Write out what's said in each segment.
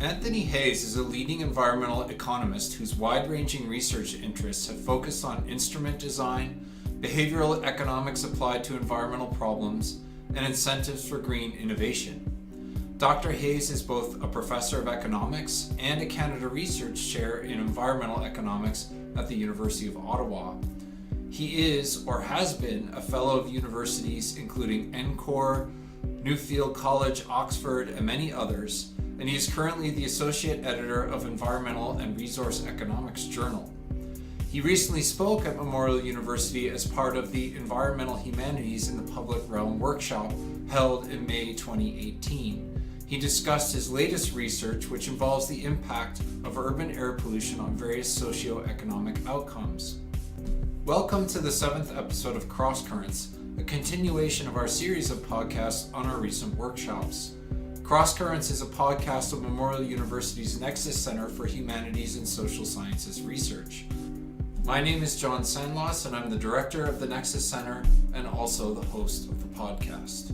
Anthony Hayes is a leading environmental economist whose wide-ranging research interests have focused on instrument design, behavioral economics applied to environmental problems, and incentives for green innovation. Dr. Hayes is both a professor of economics and a Canada Research Chair in environmental economics at the University of Ottawa. He is, or has been, a fellow of universities including ENCORE, Nuffield College, Oxford, and many others, and he is currently the Associate Editor of Environmental and Resource Economics Journal. He recently spoke at Memorial University as part of the Environmental Humanities in the Public Realm workshop held in May 2018. He discussed his latest research, which involves the impact of urban air pollution on various socio-economic outcomes. Welcome to the 7th episode of Crosscurrents, a continuation of our series of podcasts on our recent workshops. Crosscurrents is a podcast of Memorial University's Nexus Center for Humanities and Social Sciences Research. My name is John Sandloss, and I'm the director of the Nexus Center and also the host of the podcast.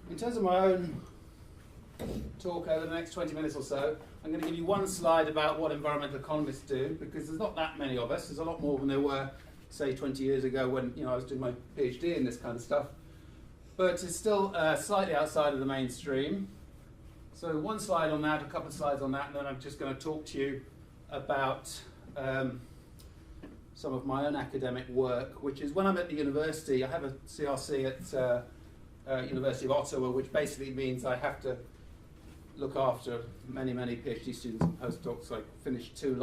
In terms of my own talk over the next 20 minutes or so, I'm going to give you one slide about what environmental economists do, because there's not that many of us. There's a lot more than there were, say, 20 years ago when I was doing my PhD in this kind of stuff. But it's still slightly outside of the mainstream. So one slide on that, a couple of slides on that, and then I'm just going to talk to you about some of my own academic work, which is when I'm at the university. I have a CRC at University of Ottawa, which basically means I have to look after many PhD students and postdocs. I finished two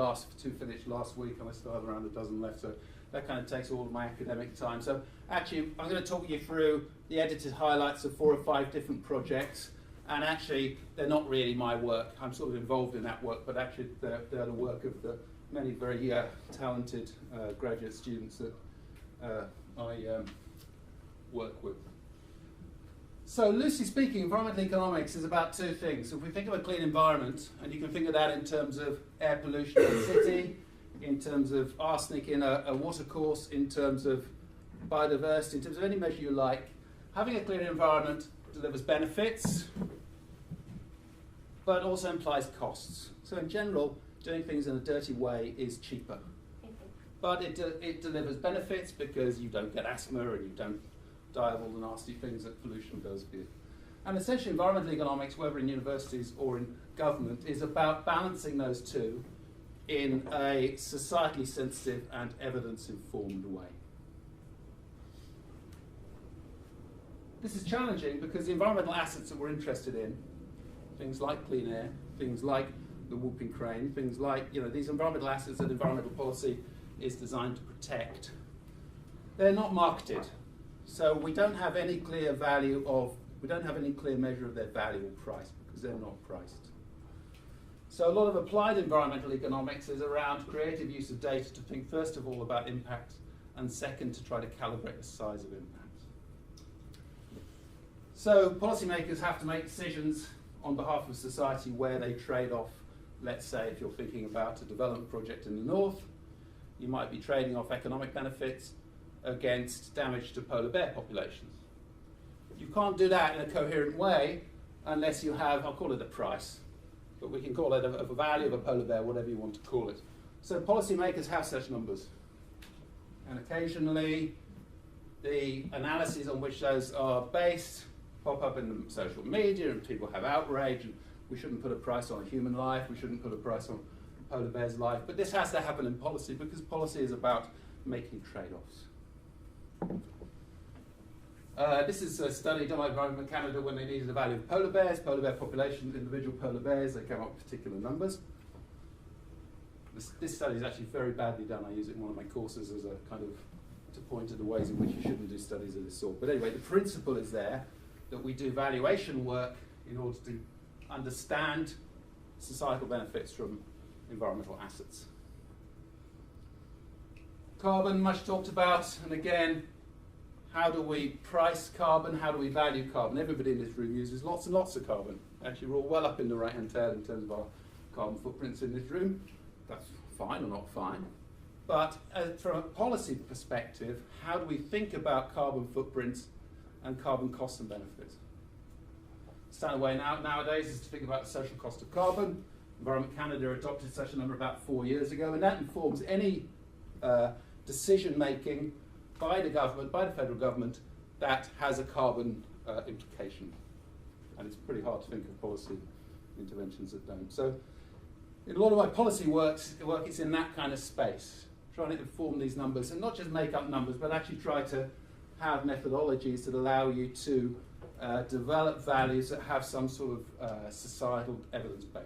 finished last week, and I still have around a dozen left, so that kind of takes all of my academic time. So actually, I'm going to talk you through the edited highlights of 4 or 5 different projects, and actually, they're not really my work. I'm sort of involved in that work, but actually, they're the work of the many very talented graduate students that I work with. So loosely speaking, environmental economics is about 2 things. If we think of a clean environment, and you can think of that in terms of air pollution in a city, in terms of arsenic in a watercourse, in terms of biodiversity, in terms of any measure you like, having a clean environment delivers benefits, but also implies costs. So in general, doing things in a dirty way is cheaper. But it delivers benefits because you don't get asthma and you don't die of all the nasty things that pollution does for you. And essentially environmental economics, whether in universities or in government, is about balancing those two in a societally sensitive and evidence-informed way. This is challenging because the environmental assets that we're interested in, things like clean air, things like the whooping crane, things like these environmental assets that environmental policy is designed to protect, they're not marketed. So we don't have any clear measure of their value or price because they're not priced. So a lot of applied environmental economics is around creative use of data to think first of all about impact, and second to try to calibrate the size of impact. So policymakers have to make decisions on behalf of society where they trade off. Let's say if you're thinking about a development project in the north, you might be trading off economic benefits against damage to polar bear populations. You can't do that in a coherent way unless you have, I'll call it a price, but we can call it a value of a polar bear, whatever you want to call it. So policymakers have such numbers. And occasionally, the analyses on which those are based pop up in the social media, and people have outrage, and we shouldn't put a price on a human life, we shouldn't put a price on a polar bear's life. But this has to happen in policy because policy is about making trade-offs. This is a study done by Environment Canada when they needed a value of polar bears, polar bear populations, individual polar bears. They came up with particular numbers. This study is actually very badly done. I use it in one of my courses as a kind of to point to the ways in which you shouldn't do studies of this sort. But anyway, the principle is there that we do valuation work in order to understand societal benefits from environmental assets. Carbon, much talked about, and again, how do we price carbon? How do we value carbon? Everybody in this room uses lots and lots of carbon. Actually, we're all well up in the right-hand tail in terms of our carbon footprints in this room. That's fine or not fine. But from a policy perspective, how do we think about carbon footprints and carbon costs and benefits? Standard way nowadays is to think about the social cost of carbon. Environment Canada adopted such a number about 4 years ago, and that informs any decision making by the government, by the federal government, that has a carbon implication. And it's pretty hard to think of policy interventions that don't. So in a lot of my policy work is in that kind of space, trying to inform these numbers and not just make up numbers, but actually try to have methodologies that allow you to develop values that have some sort of societal evidence base.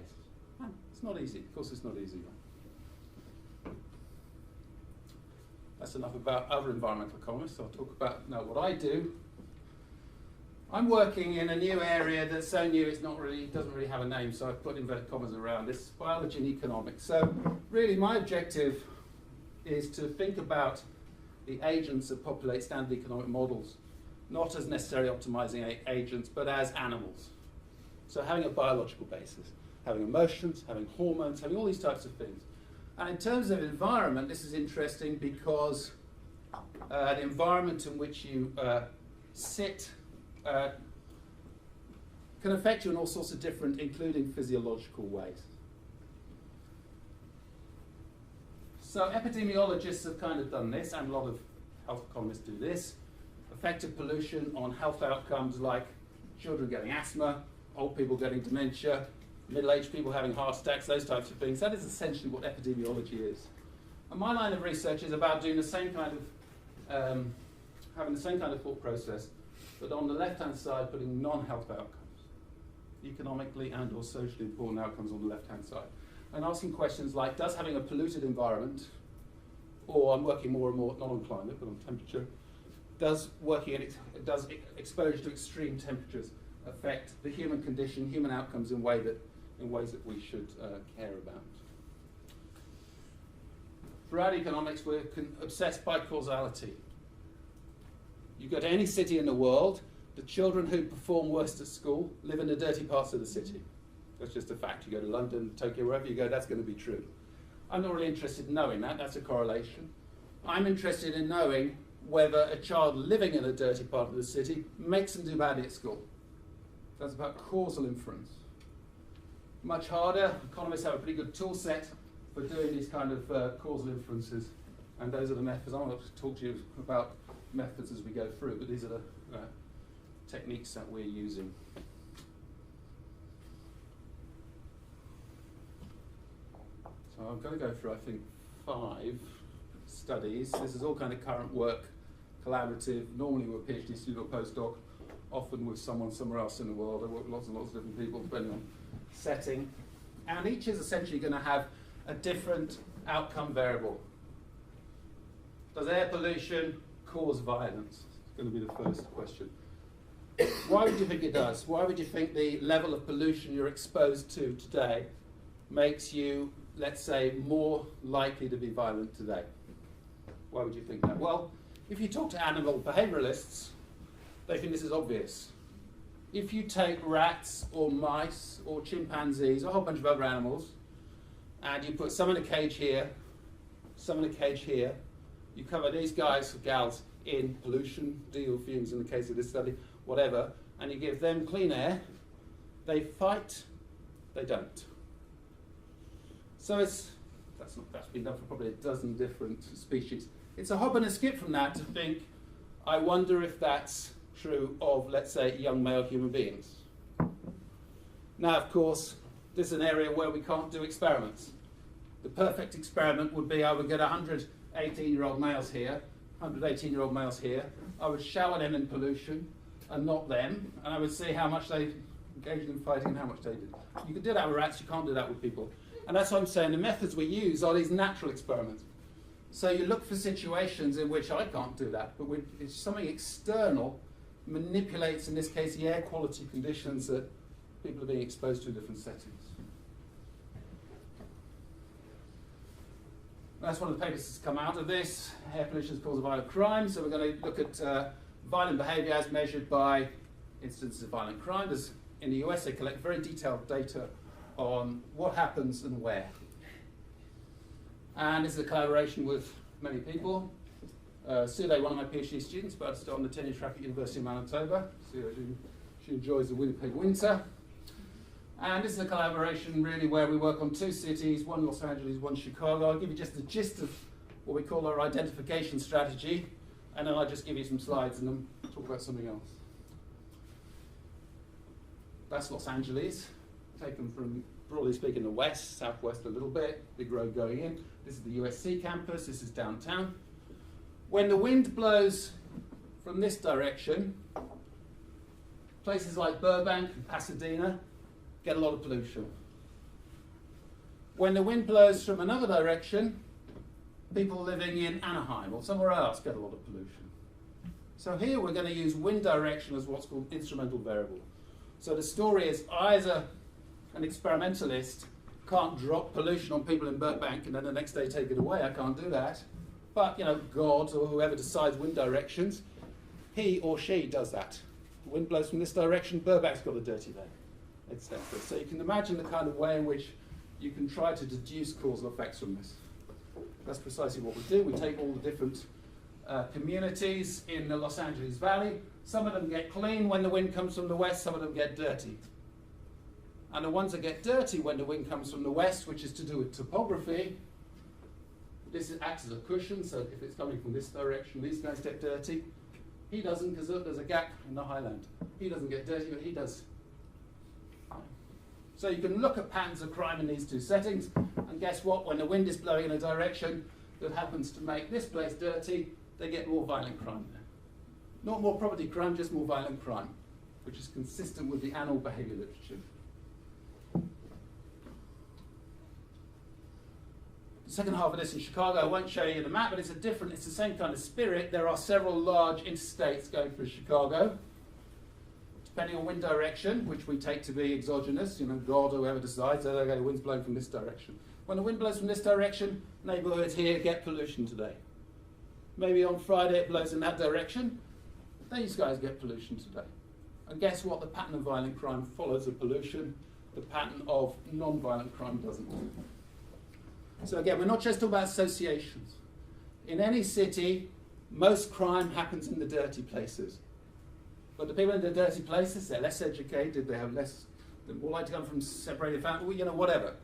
It's not easy. Of course it's not easy. That's enough about other environmental economists. I'll talk about now what I do. I'm working in a new area that's so new it doesn't really have a name, so I've put inverted commas around this, biology and economics. So really my objective is to think about the agents that populate standard economic models, not as necessarily optimizing agents, but as animals. So having a biological basis, having emotions, having hormones, having all these types of things. And in terms of environment, this is interesting because the environment in which you sit can affect you in all sorts of different, including physiological ways. So epidemiologists have kind of done this, and a lot of health economists do this. Effective pollution on health outcomes like children getting asthma, old people getting dementia, middle-aged people having heart attacks, those types of things. That is essentially what epidemiology is. And my line of research is about doing the same kind of, having the same kind of thought process, but on the left-hand side, putting non-health outcomes, economically and or socially important outcomes on the left-hand side. And asking questions like, does having a polluted environment, or I'm working more and more, not on climate, but on temperature, does exposure to extreme temperatures affect the human condition, human outcomes in ways that we should care about? Throughout economics, we're obsessed by causality. You go to any city in the world, the children who perform worst at school live in the dirty parts of the city. That's just a fact. You go to London, Tokyo, wherever you go, that's going to be true. I'm not really interested in knowing that. That's a correlation. I'm interested in knowing whether a child living in a dirty part of the city makes them do badly at school. That's about causal inference. Much harder. Economists have a pretty good tool set for doing these kind of causal inferences, and those are the methods. I'm going to talk to you about methods as we go through, but these are the techniques that we're using. So I'm going to go through, I think, 5 studies. This is all kind of current work, collaborative, normally with a PhD student or postdoc, often with someone somewhere else in the world. I work with lots and lots of different people, depending on setting. And each is essentially going to have a different outcome variable. Does air pollution cause violence? It's going to be the first question. Why would you think it does? Why would you think the level of pollution you're exposed to today makes you, let's say, more likely to be violent today? Why would you think that? Well, if you talk to animal behavioralists, they think this is obvious. If you take rats or mice or chimpanzees or a whole bunch of other animals, and you put some in a cage here, some in a cage here, you cover these guys or gals in pollution, diesel fumes in the case of this study, whatever, and you give them clean air, they fight, they don't. So that's been done for probably a dozen different species. It's a hop and a skip from that to think, I wonder if that's true of, let's say, young male human beings. Now, of course, this is an area where we can't do experiments. The perfect experiment would be I would get 100 18-year-old males here, 100 18-year-old males here. I would shower them in pollution and not them, and I would see how much they engaged in fighting and how much they did. You can do that with rats, you can't do that with people. And that's what I'm saying, the methods we use are these natural experiments. So you look for situations in which I can't do that, but it's something external manipulates, in this case, the air quality conditions that people are being exposed to in different settings. That's one of the papers that's come out of this. Air pollution is cause of violent crime. So we're going to look at violent behaviour as measured by instances of violent crime. In the US, they collect very detailed data on what happens and where. And this is a collaboration with many people. Sue, one of my PhD students, about to start on the tenure track at University of Manitoba. She enjoys the Winnipeg winter. And this is a collaboration really where we work on two cities, one Los Angeles, one Chicago. I'll give you just the gist of what we call our identification strategy, and then I'll just give you some slides and then talk about something else. That's Los Angeles, taken from, broadly speaking, the west, southwest a little bit, big road going in. This is the USC campus, this is downtown. When the wind blows from this direction, places like Burbank and Pasadena get a lot of pollution. When the wind blows from another direction, people living in Anaheim or somewhere else get a lot of pollution. So here we're going to use wind direction as what's called instrumental variable. So the story is, I as an experimentalist can't drop pollution on people in Burbank and then the next day take it away. I can't do that. But, you know, God or whoever decides wind directions, he or she does that. The wind blows from this direction, Burbank's got a dirty day, etc. So you can imagine the kind of way in which you can try to deduce causal effects from this. That's precisely what we do. We take all the different communities in the Los Angeles Valley. Some of them get clean when the wind comes from the west, some of them get dirty. And the ones that get dirty when the wind comes from the west, which is to do with topography, this acts as a cushion, so if it's coming from this direction, these guys get dirty. He doesn't, because there's a gap in the highland. He doesn't get dirty, but he does. So you can look at patterns of crime in these two settings, and guess what? When the wind is blowing in a direction that happens to make this place dirty, they get more violent crime there. Not more property crime, just more violent crime, which is consistent with the animal behavior literature. The second half of this in Chicago, I won't show you the map, but it's the same kind of spirit. There are several large interstates going through Chicago, depending on wind direction, which we take to be exogenous, you know, God or whoever decides, okay, the wind's blowing from this direction. When the wind blows from this direction, neighborhoods here get pollution today. Maybe on Friday it blows in that direction, these guys get pollution today. And guess what? The pattern of violent crime follows the pollution, the pattern of non-violent crime doesn't. So again, we're not just talking about associations. In any city, most crime happens in the dirty places. But the people in the dirty places, they're less educated, they're more likely to come from separated families, you know, whatever.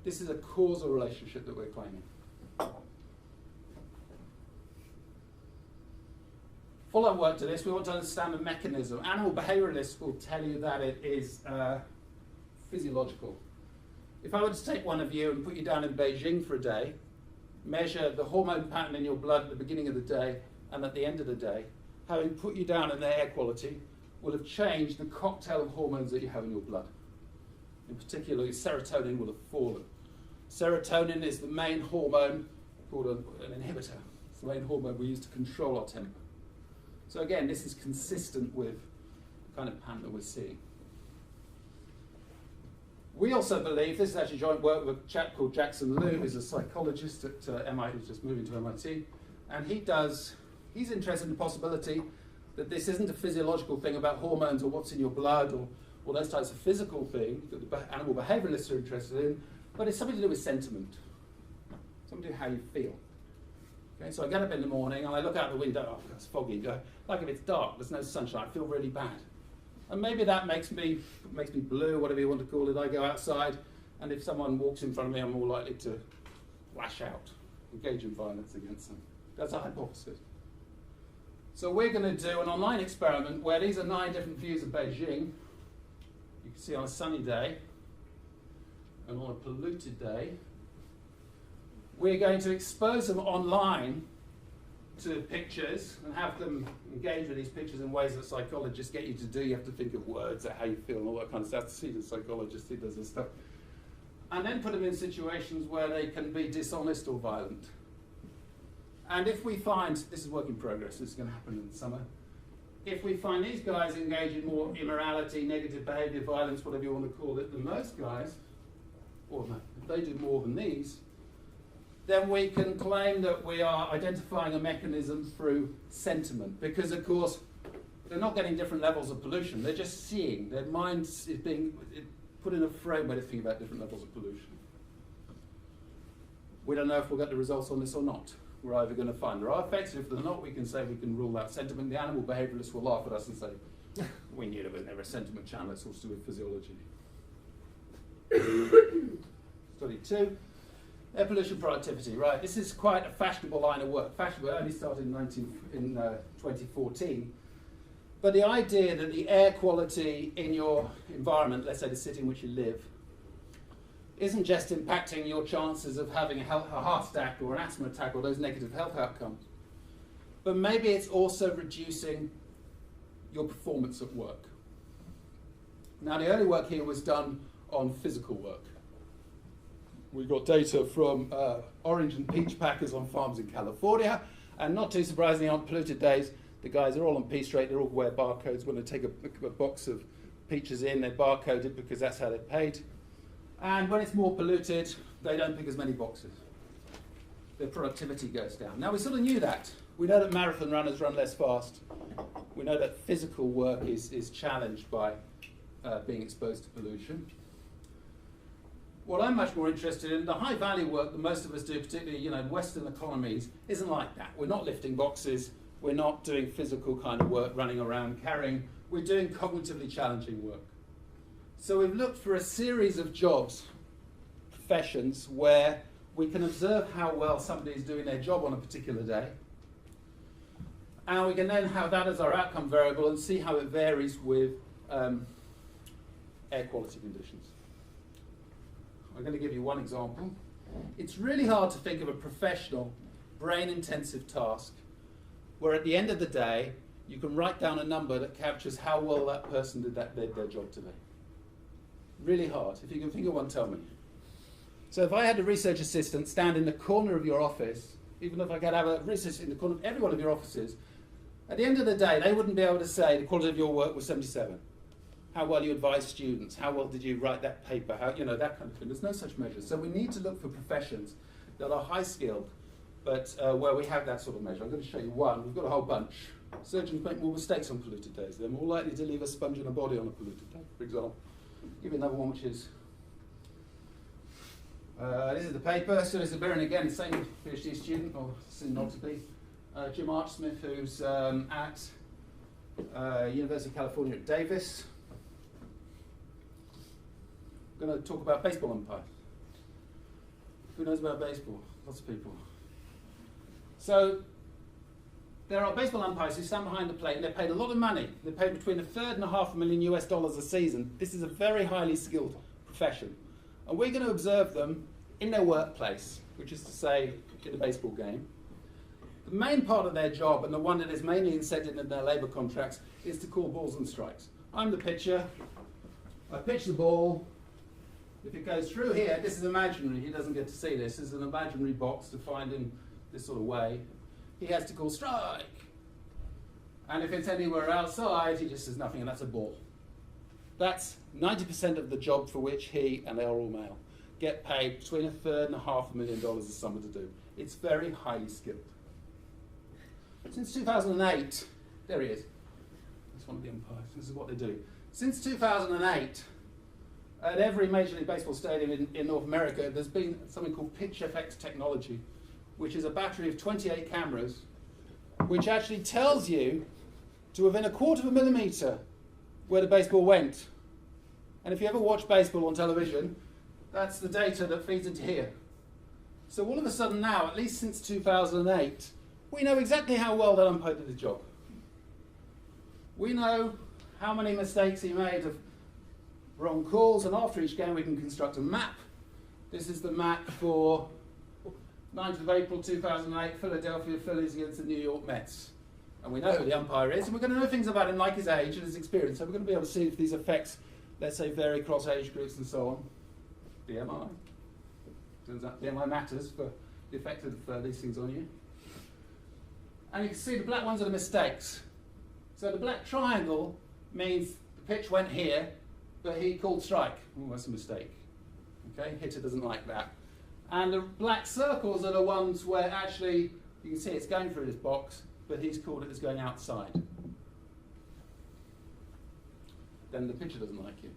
This is a causal relationship that we're claiming. Follow-up work to this, we want to understand the mechanism. Animal behavioralists will tell you that it is physiological. If I were to take one of you and put you down in Beijing for a day, measure the hormone pattern in your blood at the beginning of the day and at the end of the day, having put you down in their air quality, will have changed the cocktail of hormones that you have in your blood. In particular, serotonin will have fallen. Serotonin is the main hormone called an inhibitor. It's the main hormone we use to control our temper. So again, this is consistent with the kind of pattern that we're seeing. We also believe, this is actually joint work with a chap called Jackson Liu, who's a psychologist at MIT, who's just moving to MIT, and he's interested in the possibility that this isn't a physiological thing about hormones or what's in your blood or those types of physical things that the animal behavioralists are interested in, but it's something to do with sentiment, something to do with how you feel. Okay, so I get up in the morning and I look out the window, oh, it's foggy, like if it's dark, there's no sunshine, I feel really bad. And maybe that makes me blue, whatever you want to call it. I go outside, and if someone walks in front of me, I'm more likely to lash out, engage in violence against them. That's a hypothesis. So we're going to do an online experiment where these are 9 different views of Beijing. You can see on a sunny day, and on a polluted day. We're going to expose them online to pictures and have them engage with these pictures in ways that psychologists get you to do. You have to think of words, how you feel, and all that kind of stuff. See the psychologist who does this stuff. And then put them in situations where they can be dishonest or violent. And if we find, this is work in progress, this is going to happen in the summer, if we find these guys engage in more immorality, negative behavior, violence, whatever you want to call it, than most guys, or no, if they do more than these, then we can claim that we are identifying a mechanism through sentiment. Because, of course, they're not getting different levels of pollution. They're just seeing. Their mind is being put in a frame where to think about different levels of pollution. We don't know if we'll get the results on this or not. We're either going to find there are effects, if they're not, we can say we can rule out sentiment. The animal behaviouralists will laugh at us and say, we knew there was never a sentiment channel, it's all to do with physiology. Study 2, air pollution productivity. Right, this is quite a fashionable line of work. Fashionable only started in 2014. But the idea that the air quality in your environment, let's say the city in which you live, isn't just impacting your chances of having a heart attack or an asthma attack or those negative health outcomes, but maybe it's also reducing your performance at work. Now, the early work here was done on physical work. We got data from orange and peach packers on farms in California, and not too surprisingly, on polluted days, the guys are all on P straight, they all wear barcodes. When they take a box of peaches in, they're barcoded because that's how they're paid. And when it's more polluted, they don't pick as many boxes. Their productivity goes down. Now, we sort of knew that. We know that marathon runners run less fast. We know that physical work is challenged by being exposed to pollution. What I'm much more interested in, the high-value work that most of us do, particularly in Western economies, isn't like that. We're not lifting boxes. We're not doing physical kind of work, running around, carrying. We're doing cognitively challenging work. So we've looked for a series of jobs, professions, where we can observe how well somebody is doing their job on a particular day. And we can then have that as our outcome variable and see how it varies with air quality conditions. I'm going to give you one example. It's really hard to think of a professional, brain-intensive task where at the end of the day, you can write down a number that captures how well that person did their job today. Really hard. If you can think of one, tell me. So if I had a research assistant stand in the corner of your office, even if I could have a research in the corner of every one of your offices, at the end of the day, they wouldn't be able to say the quality of your work was 77. How well you advised students, how well did you write that paper, how, that kind of thing. There's no such measure. So we need to look for professions that are high skilled, but where we have that sort of measure. I'm going to show you one. We've got a whole bunch. Surgeons make more mistakes on polluted days. They're more likely to leave a sponge in a body on a polluted day, for example. Give you another one, which is, this is the paper. So this is Baron again, the same PhD student, or soon not to be, Jim Archsmith, who's at University of California at Davis. I'm going to talk about baseball umpires. Who knows about baseball? Lots of people. So there are baseball umpires who stand behind the plate and they're paid a lot of money. They're paid between $1.3 and $500,000 US a season. This is a very highly skilled profession. And we're going to observe them in their workplace, which is to say, in a baseball game. The main part of their job, and the one that is mainly incented in their labour contracts, is to call balls and strikes. I'm the pitcher. I pitch the ball. If it goes through here, this is imaginary. He doesn't get to see this. This is an imaginary box defined in this sort of way. He has to call strike. And if it's anywhere outside, he just says nothing, and that's a ball. That's 90% of the job for which he, and they are all male, get paid between $1.3 and $500,000 as someone to do. It's very highly skilled. Since 2008, there he is. That's one of the umpires. This is what they do. Since 2008, at every Major League Baseball stadium in North America, there's been something called pitch FX technology, which is a battery of 28 cameras, which actually tells you to within 1/4 millimeter where the baseball went. And if you ever watch baseball on television, that's the data that feeds into here. So all of a sudden now, at least since 2008, we know exactly how well that umpire did the job. We know how many mistakes he made of wrong calls, and after each game we can construct a map. This is the map for 9th of April 2008, Philadelphia Phillies against the New York Mets. And we know who the umpire is, and we're going to know things about him like his age and his experience. So we're going to be able to see if these effects, let's say, vary across age groups and so on. BMI. Turns out BMI matters for the effect of these things on you. And you can see the black ones are the mistakes. So the black triangle means the pitch went here, but he called strike. Oh, that's a mistake. Okay, hitter doesn't like that. And the black circles are the ones where actually, you can see it's going through this box, but he's called it as going outside. Then the pitcher doesn't like you.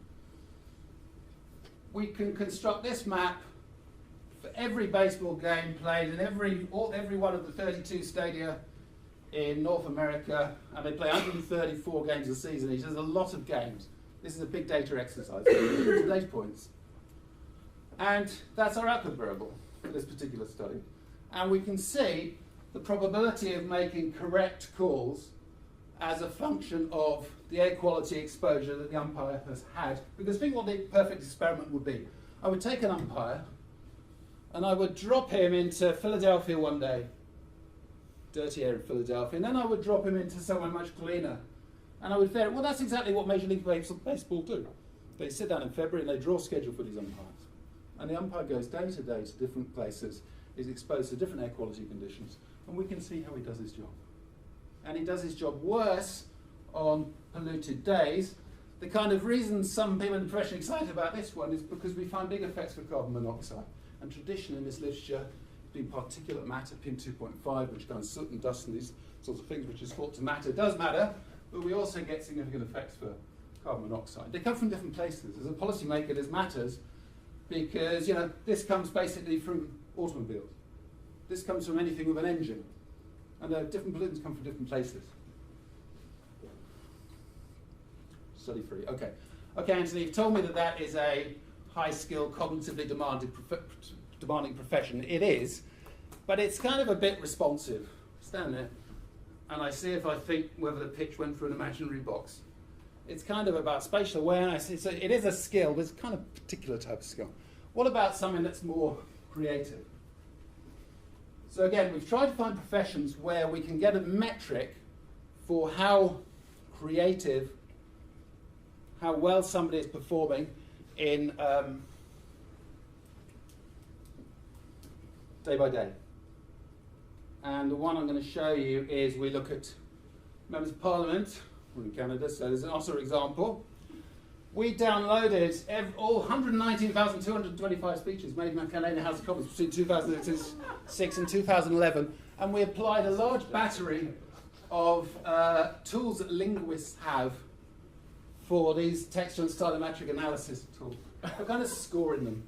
we can construct this map for every baseball game played in every one of the 32 stadia in North America, and they play 134 games a season each. There's a lot of games. This is a big data exercise. Data points. And that's our output variable for this particular study. And we can see the probability of making correct calls as a function of the air quality exposure that the umpire has had. Because think what the perfect experiment would be. I would take an umpire and I would drop him into Philadelphia one day, dirty air in Philadelphia, and then I would drop him into somewhere much cleaner. And I would vary. Well, that's exactly what Major League Baseball do. They sit down in February and they draw a schedule for these umpires. And the umpire goes day to day to different places, is exposed to different air quality conditions, and we can see how he does his job. And he does his job worse on polluted days. The kind of reason some people in the profession are excited about this one is because we find big effects for carbon monoxide. And traditionally in this literature, been particulate matter, PM2.5, which kind of soot and dust and these sorts of things, which is thought to matter, does matter, but we also get significant effects for carbon monoxide. They come from different places. As a policymaker, this matters because, you know, this comes basically from automobiles. This comes from anything with an engine. And different pollutants come from different places. Study free. Okay. Okay, Anthony, you've told me that that is a high-skilled, cognitively demanding profession. It is, but it's kind of a bit responsive. Stand there, and I see if I think whether the pitch went through an imaginary box. It's kind of about spatial awareness. It is a skill, but it's kind of a particular type of skill. What about something that's more creative? So again, we've tried to find professions where we can get a metric for how creative, how well somebody is performing in day by day. And the one I'm going to show you is we look at members of parliament. We're in Canada, so there's an Ottawa example. We downloaded all 119,225 speeches made in the Canadian House of Commons between 2006 and 2011, and we applied a large battery of tools that linguists have for these textual and stylometric analysis tools. We're kind of scoring them.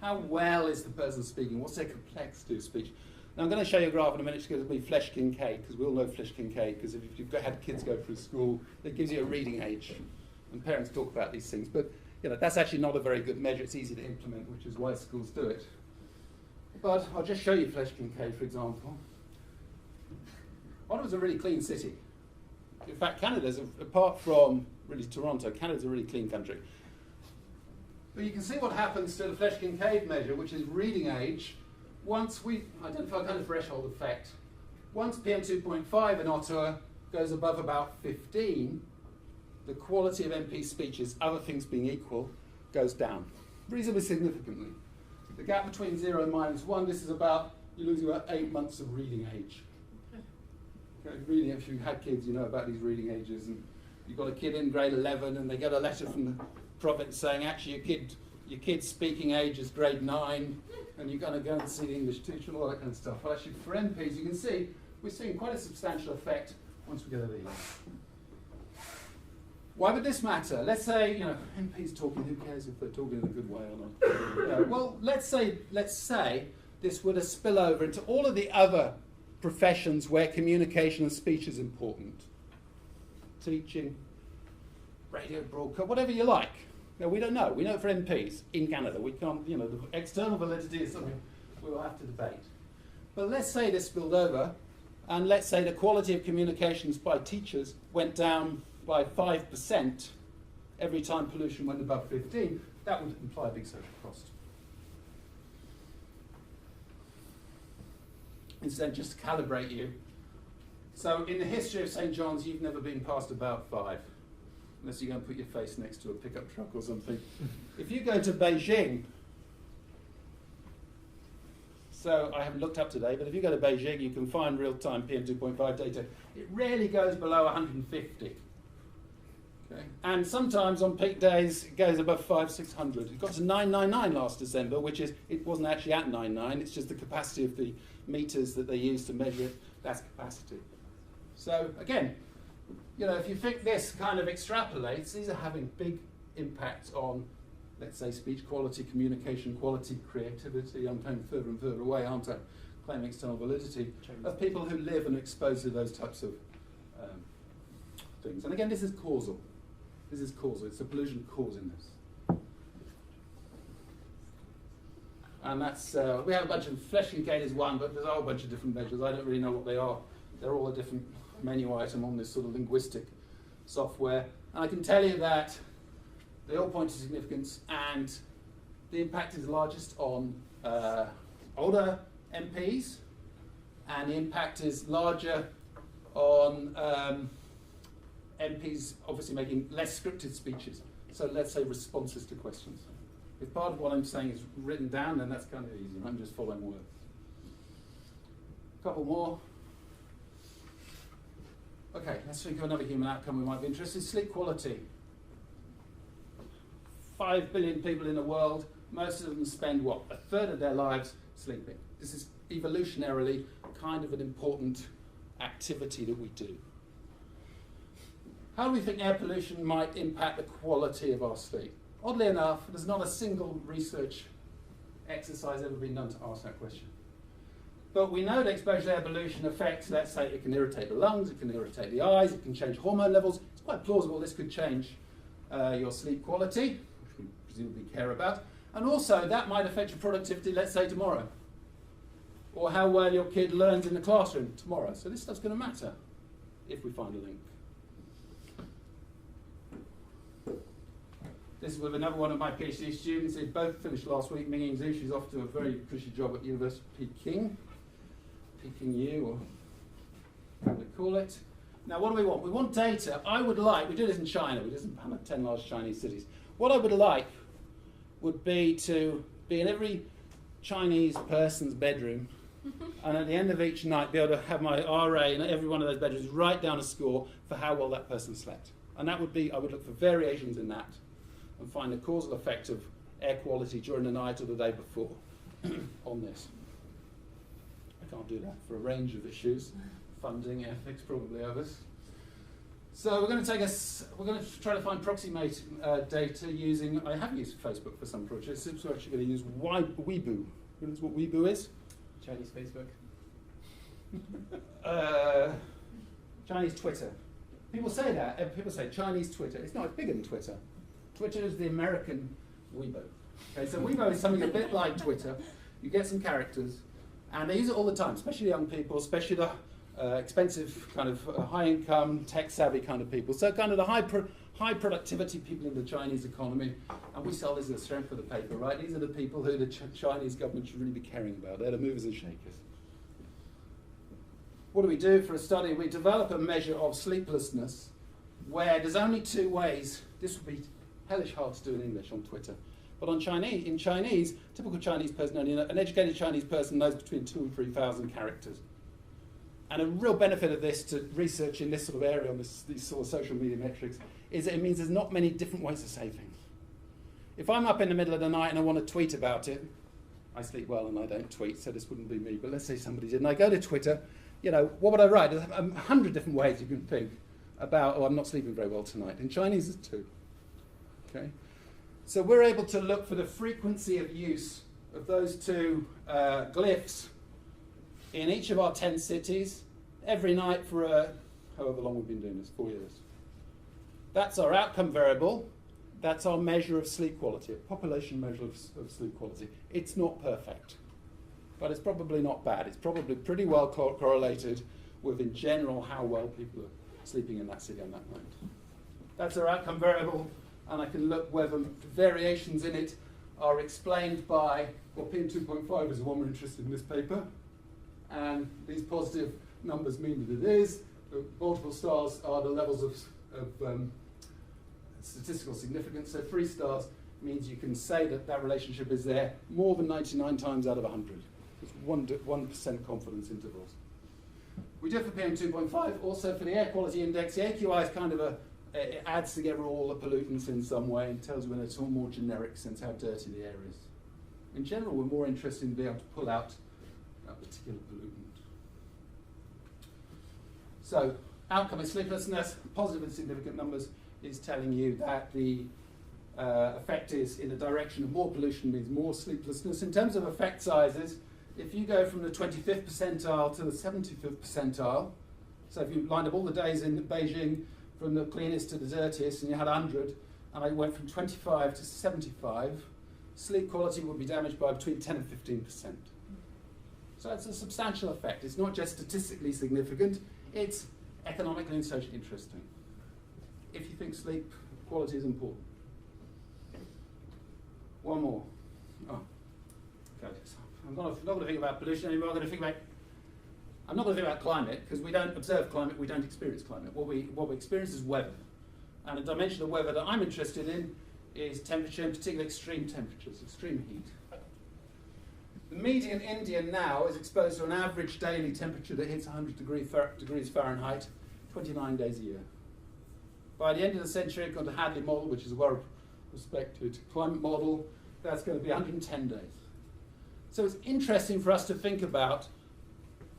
How well is the person speaking? What's their complexity of speech? Now I'm going to show you a graph in a minute to give me Flesch Kincaid, because we all know Flesch Kincaid, because if you've had kids go through school, it gives you a reading age. And parents talk about these things, but you know, that's actually not a very good measure. It's easy to implement, which is why schools do it. But I'll just show you Flesch Kincaid, for example. Ottawa's a really clean city. In fact, Canada's, apart from really Toronto, Canada's a really clean country. But you can see what happens to the Flesch Kincaid measure, which is reading age. Once we identify a kind of threshold effect, once PM2.5 in Ottawa goes above about 15, the quality of MP speeches, other things being equal, goes down reasonably significantly. The gap between 0 and -1, this is about, you're losing about 8 months of reading age. Okay, reading, if you've had kids, you know about these reading ages, and you've got a kid in grade 11 and they get a letter from the province saying, actually your kid's speaking age is grade 9, and you're going to go and see the English teacher and all that kind of stuff. Well, actually, for MPs, you can see we're seeing quite a substantial effect once we get over here. Why would this matter? Let's say, you know, MPs talking, who cares if they're talking in a good way or not? You know, well, let's say this would spill over into all of the other professions where communication and speech is important. Teaching, radio broadcast, whatever you like. Now, we don't know. We know for MPs in Canada. We can't, you know, the external validity is something we'll have to debate. But let's say this spilled over, and let's say the quality of communications by teachers went down by 5% every time pollution went above 15. That would imply a big social cost. Instead, just to calibrate you. So in the history of St. John's, you've never been past about 5. Unless you're going to put your face next to a pickup truck or something. If you go to Beijing, so I haven't looked up today, but if you go to Beijing, you can find real-time PM2.5 data. It rarely goes below 150. Okay. And sometimes on peak days, it goes above 500-600. It got to 999 last December, which is, it wasn't actually at 99, it's just the capacity of the meters that they use to measure it, that's capacity. So again, you know, if you think this kind of extrapolates, these are having big impacts on let's say, speech quality, communication quality, creativity. I'm going further and further away, aren't I? Claiming external validity of people who live and are exposed to those types of things. And again, this is causal. This is causal. It's a pollution causing this. And that's, we have a bunch of flesh and gate is one, but there's a whole bunch of different measures. I don't really know what they are. They're all a different menu item on this sort of linguistic software. And I can tell you that they all point to significance, and the impact is largest on older MPs, and the impact is larger on MPs obviously making less scripted speeches. So let's say responses to questions. If part of what I'm saying is written down, then that's kind of easy. I'm just following words. A couple more. Okay, let's think of another human outcome we might be interested in. Sleep quality. 5 billion people in the world, most of them spend, what, a third of their lives sleeping. This is evolutionarily kind of an important activity that we do. How do we think air pollution might impact the quality of our sleep? Oddly enough, there's not a single research exercise ever been done to ask that question. But we know that exposure to air pollution affects, let's say, it can irritate the lungs, it can irritate the eyes, it can change hormone levels. It's quite plausible this could change your sleep quality, which we presumably care about. And also, that might affect your productivity, let's say, tomorrow. Or how well your kid learns in the classroom tomorrow. So this stuff's going to matter if we find a link. This is with another one of my PhD students. They both finished last week. Minging Zhu, she's off to a very cushy job at University of Peking. Peking U, or how they call it. Now, what do we want? We want data. I would like, we do this in China, we do this in 10 large Chinese cities. What I would like would be to be in every Chinese person's bedroom, and at the end of each night be able to have my RA in every one of those bedrooms write down a score for how well that person slept. And that would be, I would look for variations in that and find the causal effect of air quality during the night or the day before on this. I can't do that for a range of issues, funding, ethics, probably others. So we're going to try to find approximate data using, I have used Facebook for some projects, so we're actually going to use Weibo. Who knows what Weibo is? Chinese Facebook. Chinese Twitter. People say that, people say Chinese Twitter. It's not, it's bigger than Twitter. Twitter is the American Weibo. Okay, so Weibo is something a bit like Twitter. You get some characters, and they use it all the time, especially young people, especially the expensive kind of high-income, tech-savvy kind of people. So kind of the high productivity people in the Chinese economy, and we sell this as the strength of the paper, right? These are the people who the Chinese government should really be caring about. They're the movers and shakers. What do we do for a study? We develop a measure of sleeplessness where there's only two ways. This would be hellish hard to do in English on Twitter. But in Chinese, typical Chinese person, only an educated Chinese person knows between 2,000 and 3,000 characters. And a real benefit of this to research in this sort of area on these sort of social media metrics is that it means there's not many different ways to say things. If I'm up in the middle of the night and I want to tweet about it, I sleep well and I don't tweet, so this wouldn't be me, but let's say somebody did, and I go to Twitter, you know, what would I write? There's 100 different ways you can think about, oh, I'm not sleeping very well tonight. In Chinese, it's 2. Okay? So we're able to look for the frequency of use of those two glyphs in each of our 10 cities every night for however long we've been doing this, 4 years. That's our outcome variable. That's our measure of sleep quality, a population measure of sleep quality. It's not perfect, but it's probably not bad. It's probably pretty well correlated with, in general, how well people are sleeping in that city on that night. That's our outcome variable, and I can look whether variations in it are explained by, well, PM2.5 is the one we're interested in this paper, and these positive numbers mean that it is. The multiple stars are the levels of statistical significance, so 3 stars means you can say that that relationship is there more than 99 times out of 100. It's 1% confidence intervals. We do it for PM2.5, also for the air quality index. The AQI is kind of it adds together all the pollutants in some way and tells you in a sort of more generic sense how dirty the air is. In general, we're more interested in being able to pull out a particular pollutant. So, outcome is sleeplessness, positive and significant numbers is telling you that the effect is in the direction of more pollution means more sleeplessness. In terms of effect sizes, if you go from the 25th percentile to the 75th percentile, so if you lined up all the days in Beijing from the cleanest to the dirtiest and you had 100, and I went from 25 to 75, sleep quality would be damaged by between 10 and 15%. So it's a substantial effect. It's not just statistically significant, it's economically and socially interesting. If you think sleep quality is important. One more. Oh, okay. So I'm not going to think about pollution anymore. I'm not going to think about climate, because we don't observe climate, we don't experience climate. What we experience is weather. And a dimension of weather that I'm interested in is temperature, in particular extreme temperatures, extreme heat. The median Indian now is exposed to an average daily temperature that hits 100 degrees Fahrenheit 29 days a year. By the end of the century, according to Hadley model, which is a well-respected climate model, that's going to be 110 days. So it's interesting for us to think about,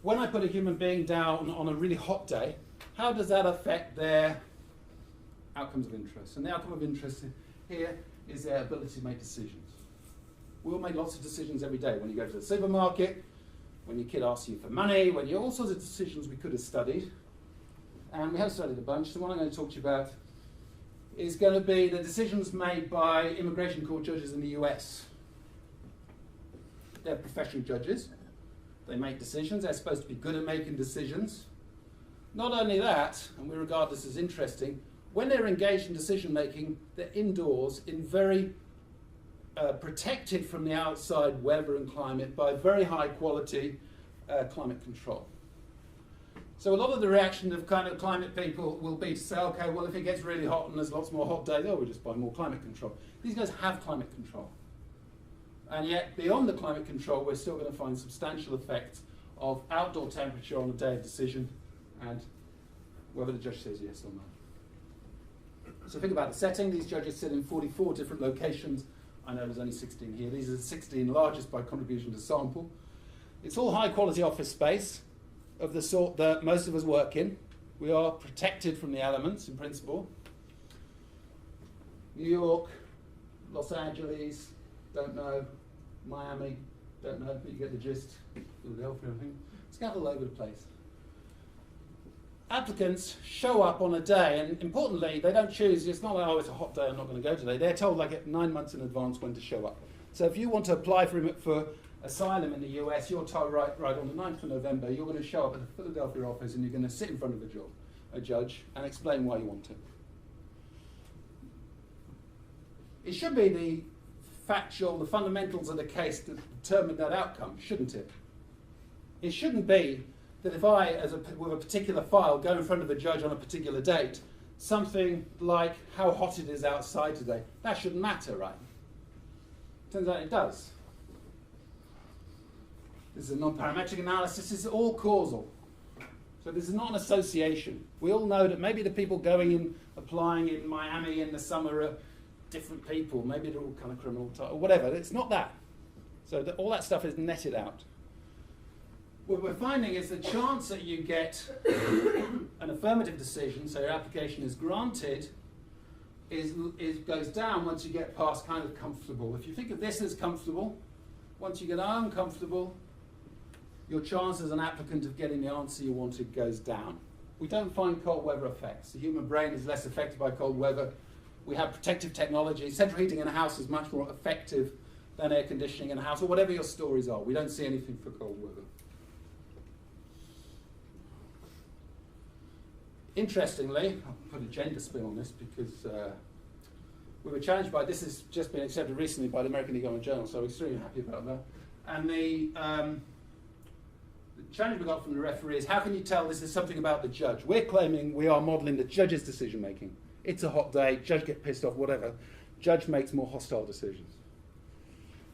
when I put a human being down on a really hot day, how does that affect their outcomes of interest? And the outcome of interest here is their ability to make decisions. We all make lots of decisions every day. When you go to the supermarket, when your kid asks you for money, when you all sorts of decisions we could have studied. And we have studied a bunch. The one I'm going to talk to you about is going to be the decisions made by immigration court judges in the US. They're professional judges. They make decisions. They're supposed to be good at making decisions. Not only that, and we regard this as interesting, when they're engaged in decision making, they're indoors in very protected from the outside weather and climate by very high quality climate control. So a lot of the reaction of kind of climate people will be to say, okay, well, if it gets really hot and there's lots more hot days, we'll just buy more climate control. These guys have climate control. And yet, beyond the climate control, we're still going to find substantial effects of outdoor temperature on the day of decision and whether the judge says yes or no. So think about the setting. These judges sit in 44 different locations. I know there's only 16 here. These are the 16 largest by contribution to sample. It's all high-quality office space of the sort that most of us work in. We are protected from the elements, in principle. New York, Los Angeles, don't know. Miami, don't know, but you get the gist. Philadelphia, I think. It's kind of all over the place. Applicants show up on a day, and importantly, they don't choose. It's not like, oh, it's a hot day, I'm not going to go today. They're told like 9 months in advance when to show up. So if you want to apply for asylum in the US, you're told right on the 9th of November, you're going to show up at the Philadelphia office and you're going to sit in front of a judge and explain why you want it. It should be the fundamentals of the case that determine that outcome, shouldn't it? It shouldn't be that if I, with a particular file, go in front of a judge on a particular date, something like how hot it is outside today, that shouldn't matter, right? Turns out it does. This is a non-parametric analysis. This is all causal. So this is not an association. We all know that maybe the people going in, applying in Miami in the summer are different people. Maybe they're all kind of criminal type, or whatever. It's not that. So all that stuff is netted out. What we're finding is the chance that you get an affirmative decision, so your application is granted, goes down once you get past kind of comfortable. If you think of this as comfortable, once you get uncomfortable, your chance as an applicant of getting the answer you wanted goes down. We don't find cold weather effects. The human brain is less affected by cold weather. We have protective technology. Central heating in a house is much more effective than air conditioning in a house, or whatever your stories are. We don't see anything for cold weather. Interestingly, I'll put a gender spin on this because we were challenged by, this has just been accepted recently by the American Economic Journal, so we're extremely happy about that. And the challenge we got from the referee is, how can you tell this is something about the judge? We're claiming we are modelling the judge's decision making. It's a hot day, judge gets pissed off, whatever. Judge makes more hostile decisions.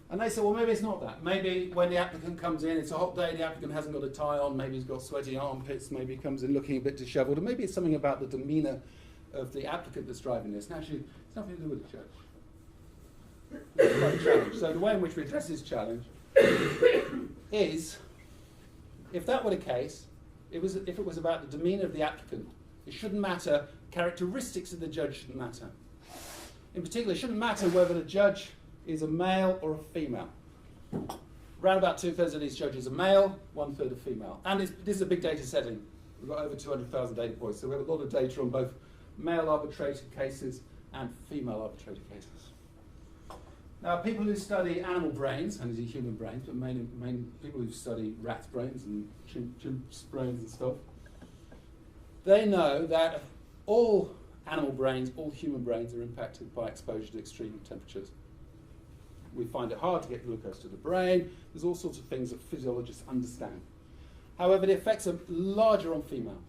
And they said, well, maybe it's not that. Maybe when the applicant comes in, it's a hot day, the applicant hasn't got a tie on, maybe he's got sweaty armpits, maybe he comes in looking a bit disheveled, or maybe it's something about the demeanour of the applicant that's driving this. And actually, it's nothing to do with the judge. It's quite a challenge. So the way in which we address this challenge is, if that were the case, if it was about the demeanour of the applicant, it shouldn't matter, characteristics of the judge shouldn't matter. In particular, it shouldn't matter whether the judge is a male or a female. Around about 2/3 of these judges are male, 1/3 are female. And this is a big data setting. We've got over 200,000 data points, so we have a lot of data on both male arbitrated cases and female arbitrated cases. Now, people who study animal brains, and indeed human brains, but mainly people who study rat brains and chimps' brains and stuff, they know that all animal brains, all human brains are impacted by exposure to extreme temperatures. We find it hard to get glucose to the brain. There's all sorts of things that physiologists understand. However, the effects are larger on females,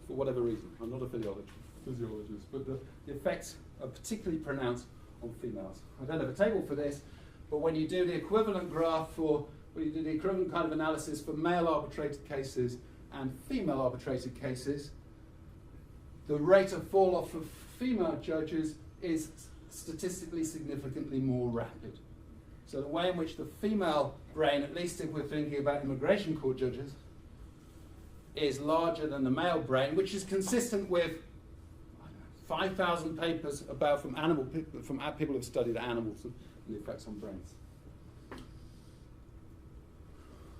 for whatever reason. I'm not a physiologist, but the effects are particularly pronounced on females. I don't have a table for this, but when you do the equivalent graph for, when you do the equivalent kind of analysis for male arbitrated cases and female arbitrated cases, the rate of fall off of female judges is statistically significantly more rapid. So the way in which the female brain, at least if we're thinking about immigration court judges, is larger than the male brain, which is consistent with 5,000 papers about from people who have studied animals and the effects on brains.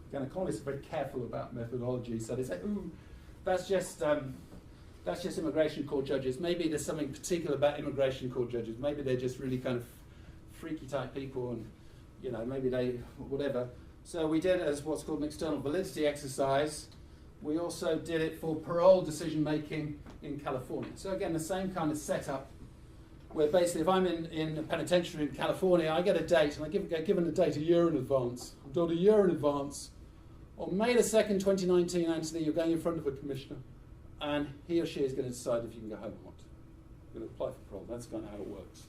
Again, economists are very careful about methodology, so they say, "Ooh, that's just immigration court judges. Maybe there's something particular about immigration court judges. Maybe they're just really kind of freaky type people, and maybe they whatever." So we did it as what's called an external validity exercise. We also did it for parole decision making in California. So again, the same kind of setup, where basically if I'm in a penitentiary in California, I get a date, and I get given a date a year in advance. I'm told a year in advance, on May the 2nd, 2019, Anthony, you're going in front of a commissioner, and he or she is going to decide if you can go home or not. You're going to apply for parole. That's kind of how it works.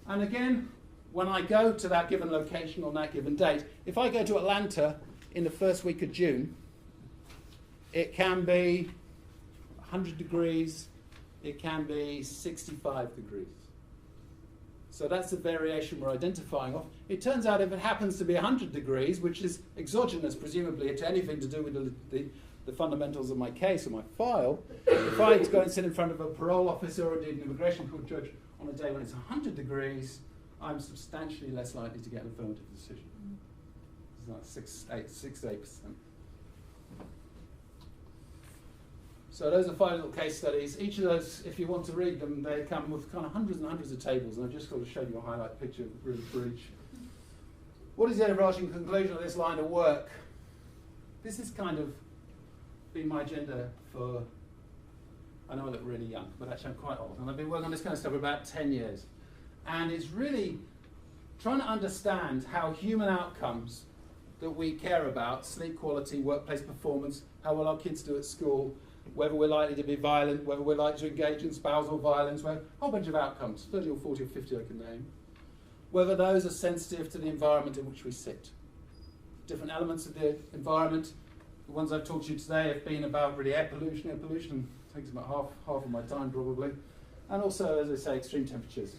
And again, when I go to that given location on that given date, if I go to Atlanta in the first week of June, it can be 100 degrees, it can be 65 degrees. So that's the variation we're identifying of. It turns out if it happens to be 100 degrees, which is exogenous, presumably, to anything to do with the fundamentals of my case or my file, if I go and sit in front of a parole officer or indeed an immigration court judge on a day when it's 100 degrees, I'm substantially less likely to get an affirmative decision. It's like 6 to 8%. So those are 5 little case studies. Each of those, if you want to read them, they come with kind of hundreds and hundreds of tables, and I've just got to show you a highlight picture really for each. What is the overarching conclusion of this line of work? This has kind of been my agenda for, I know I look really young, but actually I'm quite old, and I've been working on this kind of stuff for about 10 years. And it's really trying to understand how human outcomes that we care about, sleep quality, workplace performance, how well our kids do at school, whether we're likely to be violent, whether we're likely to engage in spousal violence, a whole bunch of outcomes, 30 or 40 or 50 I can name, whether those are sensitive to the environment in which we sit. Different elements of the environment, the ones I've talked to you today have been about really air pollution. Air pollution takes about half of my time probably. And also, as I say, extreme temperatures.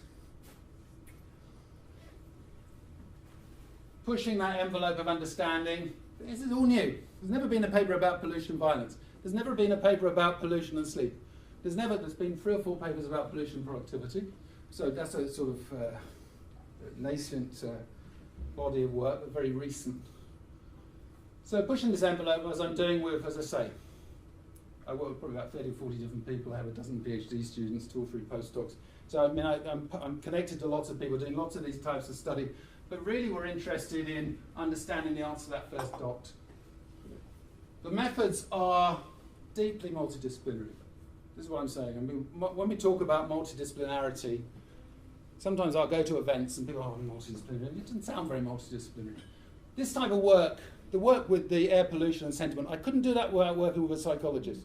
Pushing that envelope of understanding, this is all new. There's never been a paper about pollution and violence. There's never been a paper about pollution and sleep. There's been 3 or 4 papers about pollution and productivity. So that's a sort of nascent body of work, but very recent. So pushing this envelope, as I'm doing with, as I say, I work with probably about 30 or 40 different people. I have a dozen PhD students, 2 or 3 postdocs. So I mean, I'm connected to lots of people doing lots of these types of study. But really we're interested in understanding the answer to that first dot. The methods are deeply multidisciplinary. This is what I'm saying. I mean, when we talk about multidisciplinarity, sometimes I'll go to events and people are multidisciplinary. It doesn't sound very multidisciplinary. This type of work, the work with the air pollution and sentiment, I couldn't do that without working with a psychologist.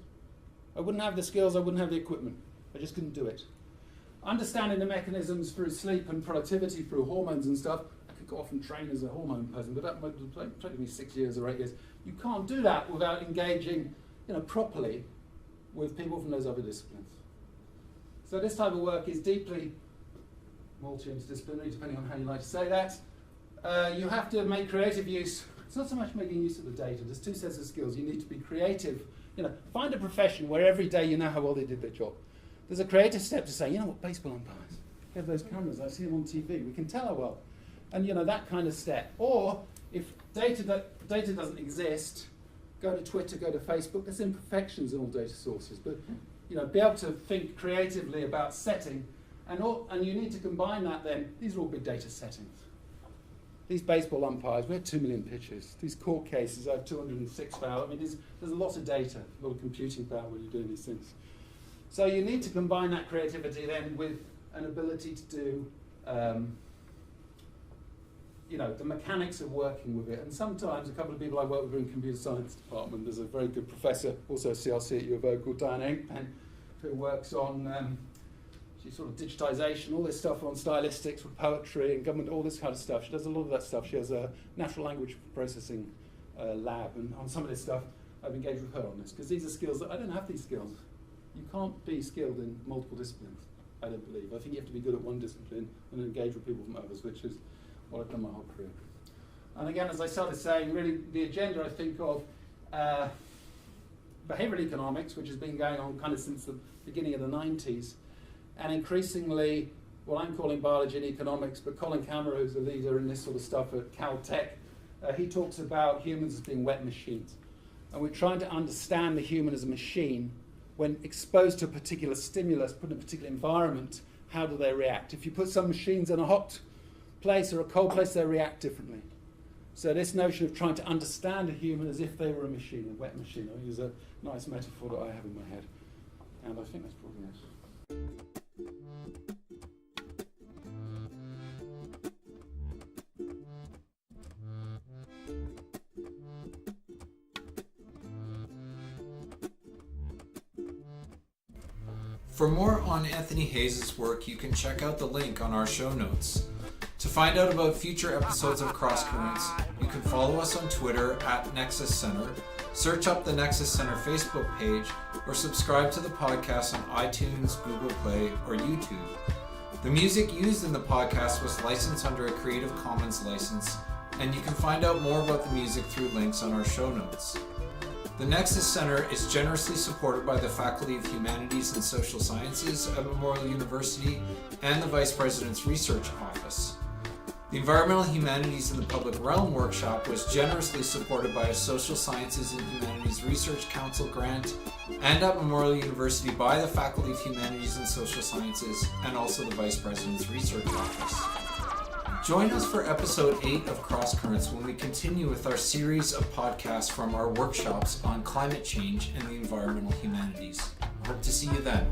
I wouldn't have the skills, I wouldn't have the equipment. I just couldn't do it. Understanding the mechanisms through sleep and productivity, through hormones and stuff, I could go off and train as a hormone person, but that might take me 6 years or 8 years. You can't do that without engaging, properly with people from those other disciplines. So this type of work is deeply multi-interdisciplinary, depending on how you like to say that. You have to make creative use. It's not so much making use of the data. There's 2 sets of skills. You need to be creative. Find a profession where every day you know how well they did their job. There's a creative step to say, you know what, baseball umpires, we have those cameras, I see them on TV, we can tell how well. And that kind of step. Or if data doesn't exist, go to Twitter, go to Facebook, there's imperfections in all data sources. But be able to think creatively about setting, and you need to combine that then. These are all big data settings. These baseball umpires, we have 2 million pitches. These court cases, I have 206 file. I mean, there's a lot of data, a lot of computing power when you're doing these things. So you need to combine that creativity then with an ability to do, the mechanics of working with it. And sometimes a couple of people I work with in the computer science department, there's a very good professor, also CRC at U of O, called Diane Engpen, who works on sort of digitization, all this stuff on stylistics with poetry and government, all this kind of stuff. She does a lot of that stuff. She has a natural language processing lab, and on some of this stuff I've engaged with her on this, because these are skills that I don't have these skills. You can't be skilled in multiple disciplines, I don't believe. I think you have to be good at one discipline and engage with people from others, which is what I've done my whole career. And again, as I started saying, really the agenda I think of behavioural economics, which has been going on kind of since the beginning of the 90s, and increasingly what I'm calling biology and economics, but Colin Camera, who's the leader in this sort of stuff at Caltech, he talks about humans as being wet machines. And we're trying to understand the human as a machine when exposed to a particular stimulus, put in a particular environment, how do they react? If you put some machines in a hot place or a cold place, they react differently. So this notion of trying to understand a human as if they were a machine, a wet machine, I use a nice metaphor that I have in my head. And I think that's probably it. For more on Anthony Hayes' work, you can check out the link on our show notes. To find out about future episodes of Crosscurrents, you can follow us on Twitter at Nexus Center, search up the Nexus Center Facebook page, or subscribe to the podcast on iTunes, Google Play, or YouTube. The music used in the podcast was licensed under a Creative Commons license, and you can find out more about the music through links on our show notes. The Nexus Center is generously supported by the Faculty of Humanities and Social Sciences at Memorial University and the Vice President's Research Office. The Environmental Humanities in the Public Realm workshop was generously supported by a Social Sciences and Humanities Research Council grant and at Memorial University by the Faculty of Humanities and Social Sciences and also the Vice President's Research Office. Join us for episode 8 of Crosscurrents when we continue with our series of podcasts from our workshops on climate change and the environmental humanities. Hope to see you then.